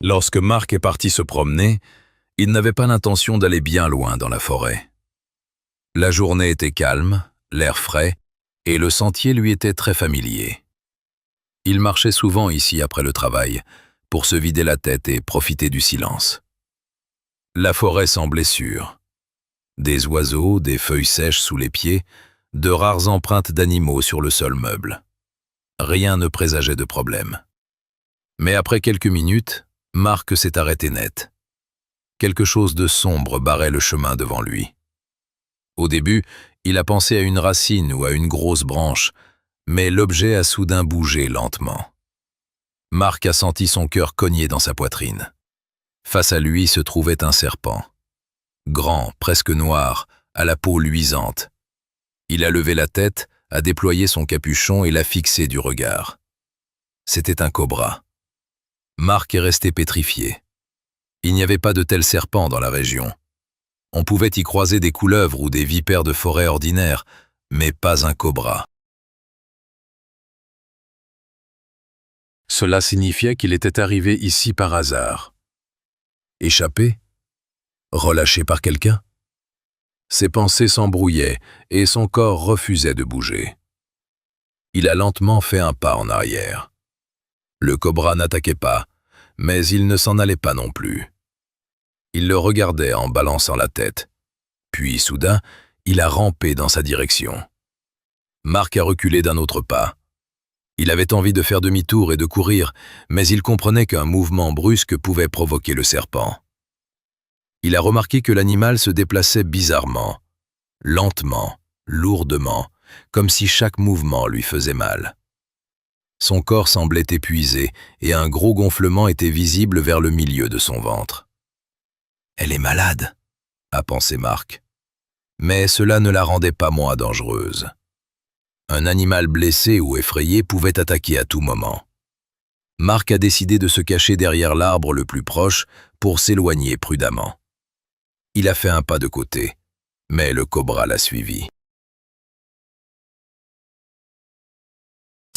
Lorsque Marc est parti se promener, il n'avait pas l'intention d'aller bien loin dans la forêt. La journée était calme, l'air frais, et le sentier lui était très familier. Il marchait souvent ici après le travail, pour se vider la tête et profiter du silence. La forêt semblait sûre. Des oiseaux, des feuilles sèches sous les pieds, de rares empreintes d'animaux sur le sol meuble. Rien ne présageait de problème. Mais après quelques minutes, Marc s'est arrêté net. Quelque chose de sombre barrait le chemin devant lui. Au début, il a pensé à une racine ou à une grosse branche, mais l'objet a soudain bougé lentement. Marc a senti son cœur cogner dans sa poitrine. Face à lui se trouvait un serpent. Grand, presque noir, à la peau luisante. Il a levé la tête, a déployé son capuchon et l'a fixé du regard. C'était un cobra. Marc est resté pétrifié. Il n'y avait pas de tel serpent dans la région. On pouvait y croiser des couleuvres ou des vipères de forêt ordinaires, mais pas un cobra. Cela signifiait qu'il était arrivé ici par hasard. Échappé? Relâché par quelqu'un? Ses pensées s'embrouillaient et son corps refusait de bouger. Il a lentement fait un pas en arrière. Le cobra n'attaquait pas, mais il ne s'en allait pas non plus. Il le regardait en balançant la tête. Puis, soudain, il a rampé dans sa direction. Marc a reculé d'un autre pas. Il avait envie de faire demi-tour et de courir, mais il comprenait qu'un mouvement brusque pouvait provoquer le serpent. Il a remarqué que l'animal se déplaçait bizarrement, lentement, lourdement, comme si chaque mouvement lui faisait mal. Son corps semblait épuisé et un gros gonflement était visible vers le milieu de son ventre. « Elle est malade », a pensé Marc. Mais cela ne la rendait pas moins dangereuse. Un animal blessé ou effrayé pouvait attaquer à tout moment. Marc a décidé de se cacher derrière l'arbre le plus proche pour s'éloigner prudemment. Il a fait un pas de côté, mais le cobra l'a suivi.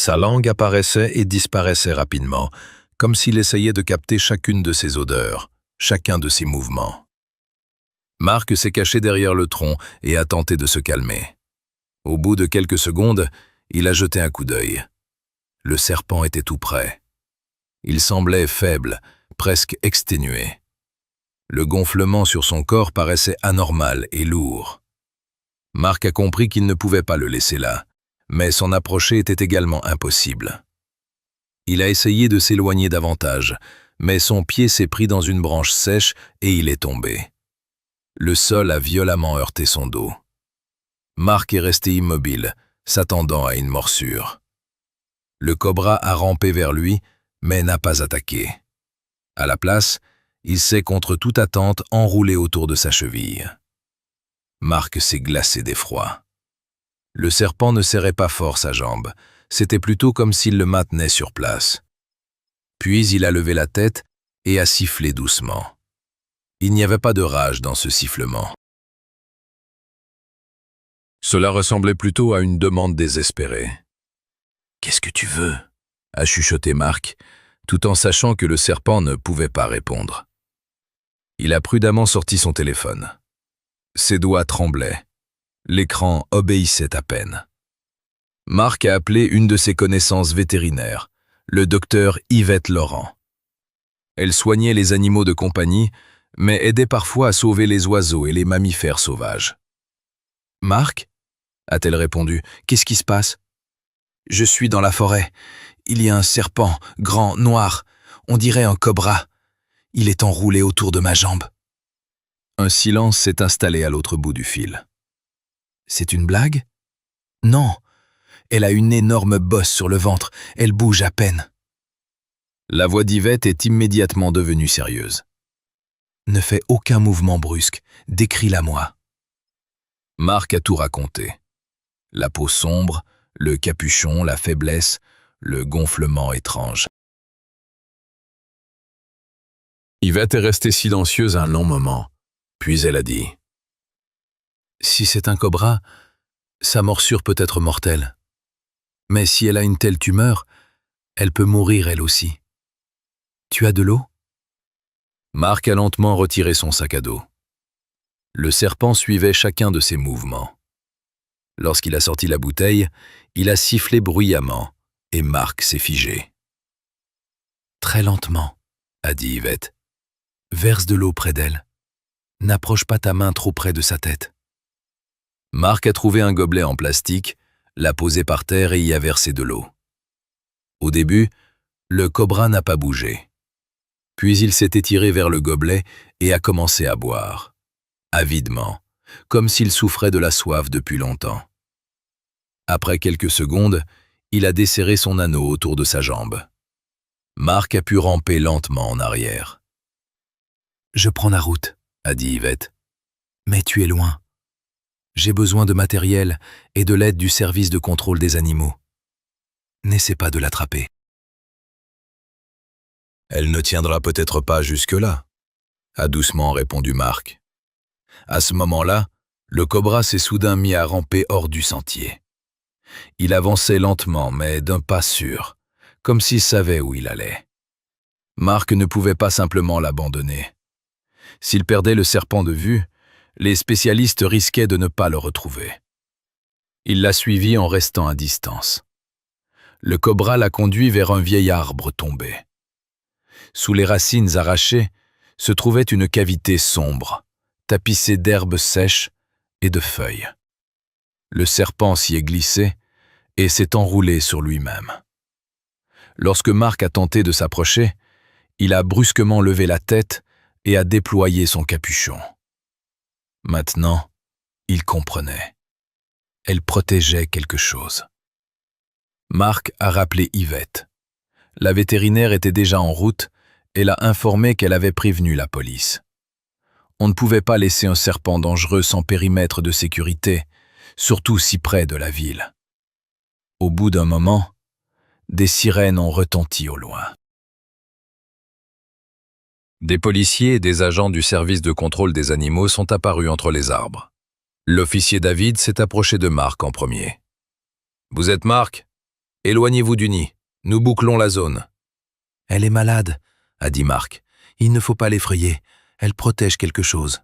Sa langue apparaissait et disparaissait rapidement, comme s'il essayait de capter chacune de ses odeurs, chacun de ses mouvements. Marc s'est caché derrière le tronc et a tenté de se calmer. Au bout de quelques secondes, il a jeté un coup d'œil. Le serpent était tout près. Il semblait faible, presque exténué. Le gonflement sur son corps paraissait anormal et lourd. Marc a compris qu'il ne pouvait pas le laisser là, mais s'en approcher était également impossible. Il a essayé de s'éloigner davantage, mais son pied s'est pris dans une branche sèche et il est tombé. Le sol a violemment heurté son dos. Marc est resté immobile, s'attendant à une morsure. Le cobra a rampé vers lui, mais n'a pas attaqué. À la place, il s'est contre toute attente enroulé autour de sa cheville. Marc s'est glacé d'effroi. Le serpent ne serrait pas fort sa jambe, c'était plutôt comme s'il le maintenait sur place. Puis il a levé la tête et a sifflé doucement. Il n'y avait pas de rage dans ce sifflement. Cela ressemblait plutôt à une demande désespérée. « Qu'est-ce que tu veux ?» a chuchoté Marc, tout en sachant que le serpent ne pouvait pas répondre. Il a prudemment sorti son téléphone. Ses doigts tremblaient. L'écran obéissait à peine. Marc a appelé une de ses connaissances vétérinaires, le docteur Yvette Laurent. Elle soignait les animaux de compagnie, mais aidait parfois à sauver les oiseaux et les mammifères sauvages. « Marc ?» a-t-elle répondu. « Qu'est-ce qui se passe ?»« Je suis dans la forêt. Il y a un serpent, grand, noir. On dirait un cobra. Il est enroulé autour de ma jambe. » Un silence s'est installé à l'autre bout du fil. « C'est une blague ?»« Non. Elle a une énorme bosse sur le ventre. Elle bouge à peine. » La voix d'Yvette est immédiatement devenue sérieuse. « Ne fais aucun mouvement brusque. Décris-la-moi. » Marc a tout raconté. La peau sombre, le capuchon, la faiblesse, le gonflement étrange. Yvette est restée silencieuse un long moment, puis elle a dit « Si c'est un cobra, sa morsure peut être mortelle. Mais si elle a une telle tumeur, elle peut mourir elle aussi. Tu as de l'eau ? Marc a lentement retiré son sac à dos. Le serpent suivait chacun de ses mouvements. Lorsqu'il a sorti la bouteille, il a sifflé bruyamment et Marc s'est figé. « Très lentement, » a dit Yvette. « Verse de l'eau près d'elle. N'approche pas ta main trop près de sa tête. » Marc a trouvé un gobelet en plastique, l'a posé par terre et y a versé de l'eau. Au début, le cobra n'a pas bougé. Puis il s'est étiré vers le gobelet et a commencé à boire, avidement, comme s'il souffrait de la soif depuis longtemps. Après quelques secondes, il a desserré son anneau autour de sa jambe. Marc a pu ramper lentement en arrière. « Je prends la route, » a dit Yvette. « Mais tu es loin. J'ai besoin de matériel et de l'aide du service de contrôle des animaux. N'essaie pas de l'attraper. » « Elle ne tiendra peut-être pas jusque-là, » a doucement répondu Marc. À ce moment-là, le cobra s'est soudain mis à ramper hors du sentier. Il avançait lentement, mais d'un pas sûr, comme s'il savait où il allait. Marc ne pouvait pas simplement l'abandonner. S'il perdait le serpent de vue, les spécialistes risquaient de ne pas le retrouver. Il l'a suivi en restant à distance. Le cobra l'a conduit vers un vieil arbre tombé. Sous les racines arrachées se trouvait une cavité sombre, tapissée d'herbes sèches et de feuilles. Le serpent s'y est glissé et s'est enroulé sur lui-même. Lorsque Marc a tenté de s'approcher, il a brusquement levé la tête et a déployé son capuchon. Maintenant, il comprenait. Elle protégeait quelque chose. Marc a rappelé Yvette. La vétérinaire était déjà en route et l'a informé qu'elle avait prévenu la police. On ne pouvait pas laisser un serpent dangereux sans périmètre de sécurité, surtout si près de la ville. Au bout d'un moment, des sirènes ont retenti au loin. Des policiers et des agents du service de contrôle des animaux sont apparus entre les arbres. L'officier David s'est approché de Marc en premier. « Vous êtes Marc? Éloignez-vous du nid. Nous bouclons la zone. »« Elle est malade, » a dit Marc. « Il ne faut pas l'effrayer. Elle protège quelque chose. »«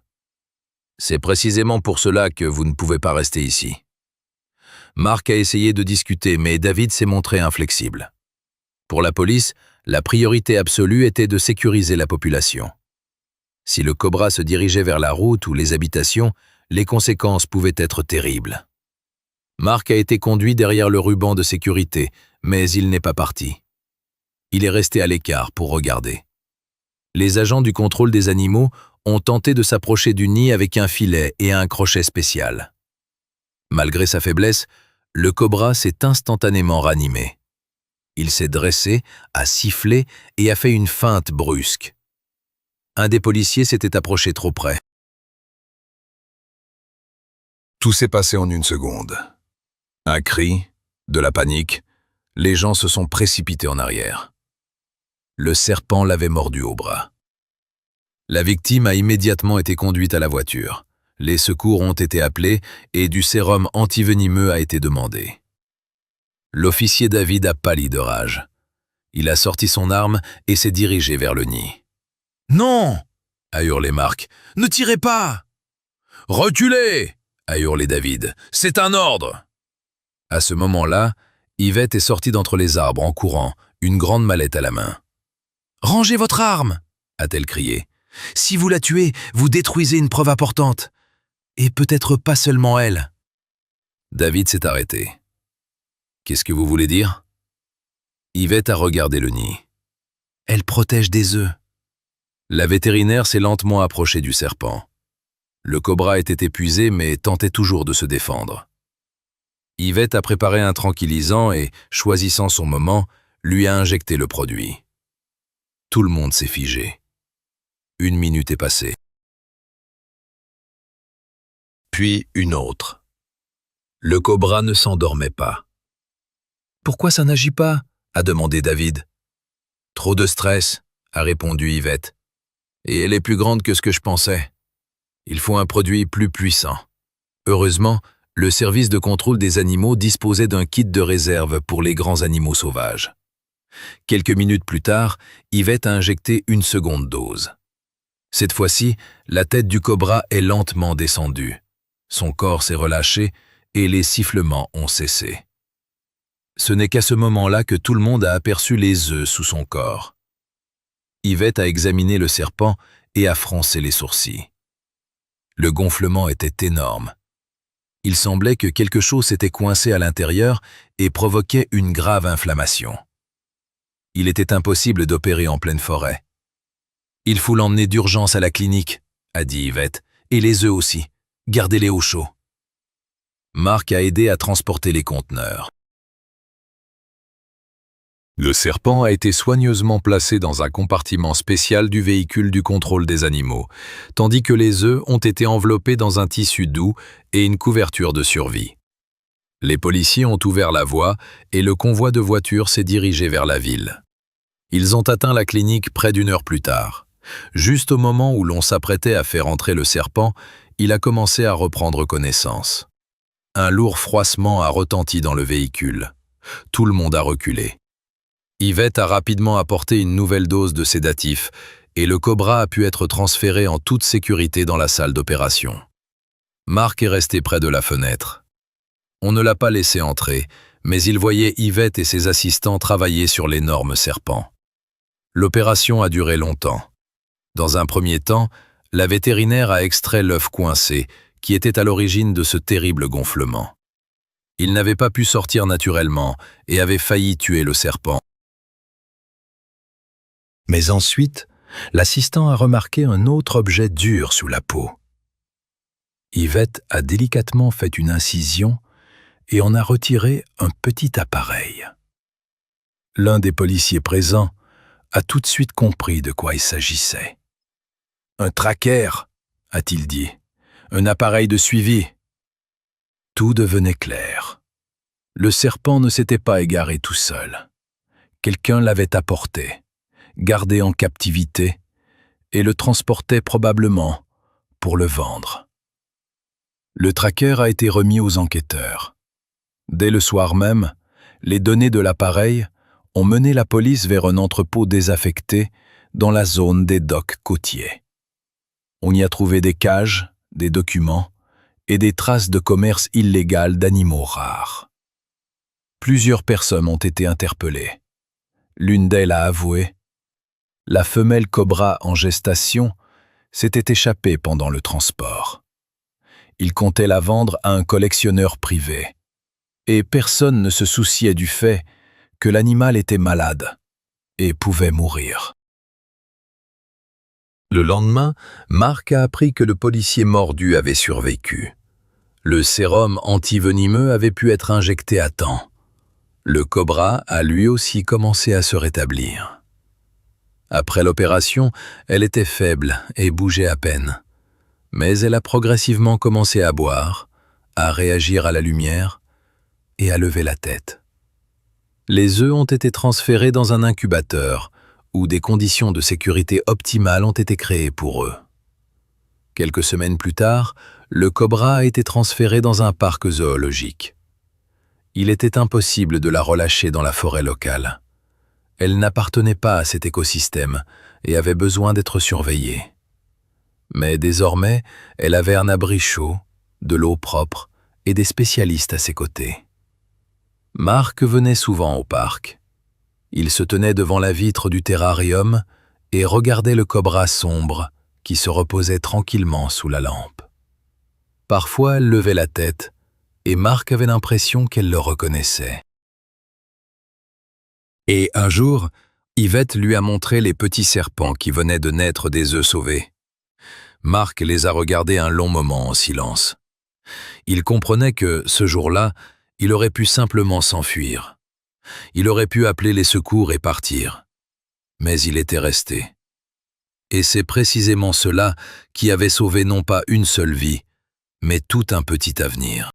C'est précisément pour cela que vous ne pouvez pas rester ici. » Marc a essayé de discuter, mais David s'est montré inflexible. Pour la police, la priorité absolue était de sécuriser la population. Si le cobra se dirigeait vers la route ou les habitations, les conséquences pouvaient être terribles. Marc a été conduit derrière le ruban de sécurité, mais il n'est pas parti. Il est resté à l'écart pour regarder. Les agents du contrôle des animaux ont tenté de s'approcher du nid avec un filet et un crochet spécial. Malgré sa faiblesse, le cobra s'est instantanément ranimé. Il s'est dressé, a sifflé et a fait une feinte brusque. Un des policiers s'était approché trop près. Tout s'est passé en une seconde. Un cri, de la panique, les gens se sont précipités en arrière. Le serpent l'avait mordu au bras. La victime a immédiatement été conduite à la voiture. Les secours ont été appelés et du sérum antivenimeux a été demandé. L'officier David a pâli de rage. Il a sorti son arme et s'est dirigé vers le nid. « Non !» a hurlé Marc. « Ne tirez pas !»« Reculez !» a hurlé David. « C'est un ordre !» À ce moment-là, Yvette est sortie d'entre les arbres en courant, une grande mallette à la main. « Rangez votre arme !» a-t-elle crié. « Si vous la tuez, vous détruisez une preuve importante. Et peut-être pas seulement elle. » David s'est arrêté. « Qu'est-ce que vous voulez dire ?» Yvette a regardé le nid. « Elle protège des œufs. » La vétérinaire s'est lentement approchée du serpent. Le cobra était épuisé mais tentait toujours de se défendre. Yvette a préparé un tranquillisant et, choisissant son moment, lui a injecté le produit. Tout le monde s'est figé. 1 minute est passée. Puis une autre. Le cobra ne s'endormait pas. « Pourquoi ça n'agit pas ?» a demandé David. « Trop de stress », a répondu Yvette. « Et elle est plus grande que ce que je pensais. Il faut un produit plus puissant. » Heureusement, le service de contrôle des animaux disposait d'un kit de réserve pour les grands animaux sauvages. Quelques minutes plus tard, Yvette a injecté une seconde dose. Cette fois-ci, la tête du cobra est lentement descendue. Son corps s'est relâché et les sifflements ont cessé. Ce n'est qu'à ce moment-là que tout le monde a aperçu les œufs sous son corps. Yvette a examiné le serpent et a froncé les sourcils. Le gonflement était énorme. Il semblait que quelque chose s'était coincé à l'intérieur et provoquait une grave inflammation. Il était impossible d'opérer en pleine forêt. « Il faut l'emmener d'urgence à la clinique », a dit Yvette, « et les œufs aussi. Gardez-les au chaud. » Marc a aidé à transporter les conteneurs. Le serpent a été soigneusement placé dans un compartiment spécial du véhicule du contrôle des animaux, tandis que les œufs ont été enveloppés dans un tissu doux et une couverture de survie. Les policiers ont ouvert la voie et le convoi de voitures s'est dirigé vers la ville. Ils ont atteint la clinique près d'1 heure plus tard. Juste au moment où l'on s'apprêtait à faire entrer le serpent, il a commencé à reprendre connaissance. Un lourd froissement a retenti dans le véhicule. Tout le monde a reculé. Yvette a rapidement apporté une nouvelle dose de sédatif et le cobra a pu être transféré en toute sécurité dans la salle d'opération. Marc est resté près de la fenêtre. On ne l'a pas laissé entrer, mais il voyait Yvette et ses assistants travailler sur l'énorme serpent. L'opération a duré longtemps. Dans un premier temps, la vétérinaire a extrait l'œuf coincé, qui était à l'origine de ce terrible gonflement. Il n'avait pas pu sortir naturellement et avait failli tuer le serpent. Mais ensuite, l'assistant a remarqué un autre objet dur sous la peau. Yvette a délicatement fait une incision et en a retiré un petit appareil. L'un des policiers présents a tout de suite compris de quoi il s'agissait. « Un tracker », a-t-il dit, « un appareil de suivi. » Tout devenait clair. Le serpent ne s'était pas égaré tout seul. Quelqu'un l'avait apporté, gardé en captivité, et le transportait probablement pour le vendre. Le tracker a été remis aux enquêteurs. Dès le soir même, les données de l'appareil ont mené la police vers un entrepôt désaffecté dans la zone des docks côtiers. On y a trouvé des cages, des documents et des traces de commerce illégal d'animaux rares. Plusieurs personnes ont été interpellées. L'une d'elles a avoué. La femelle cobra en gestation s'était échappée pendant le transport. Il comptait la vendre à un collectionneur privé. Et personne ne se souciait du fait que l'animal était malade et pouvait mourir. Le lendemain, Marc a appris que le policier mordu avait survécu. Le sérum antivenimeux avait pu être injecté à temps. Le cobra a lui aussi commencé à se rétablir. Après l'opération, elle était faible et bougeait à peine. Mais elle a progressivement commencé à boire, à réagir à la lumière et à lever la tête. Les œufs ont été transférés dans un incubateur où des conditions de sécurité optimales ont été créées pour eux. Quelques semaines plus tard, le cobra a été transféré dans un parc zoologique. Il était impossible de la relâcher dans la forêt locale. Elle n'appartenait pas à cet écosystème et avait besoin d'être surveillée. Mais désormais, elle avait un abri chaud, de l'eau propre et des spécialistes à ses côtés. Marc venait souvent au parc. Il se tenait devant la vitre du terrarium et regardait le cobra sombre qui se reposait tranquillement sous la lampe. Parfois, elle levait la tête et Marc avait l'impression qu'elle le reconnaissait. Et un jour, Yvette lui a montré les petits serpents qui venaient de naître des œufs sauvés. Marc les a regardés un long moment en silence. Il comprenait que, ce jour-là, il aurait pu simplement s'enfuir. Il aurait pu appeler les secours et partir. Mais il était resté. Et c'est précisément cela qui avait sauvé non pas une seule vie, mais tout un petit avenir.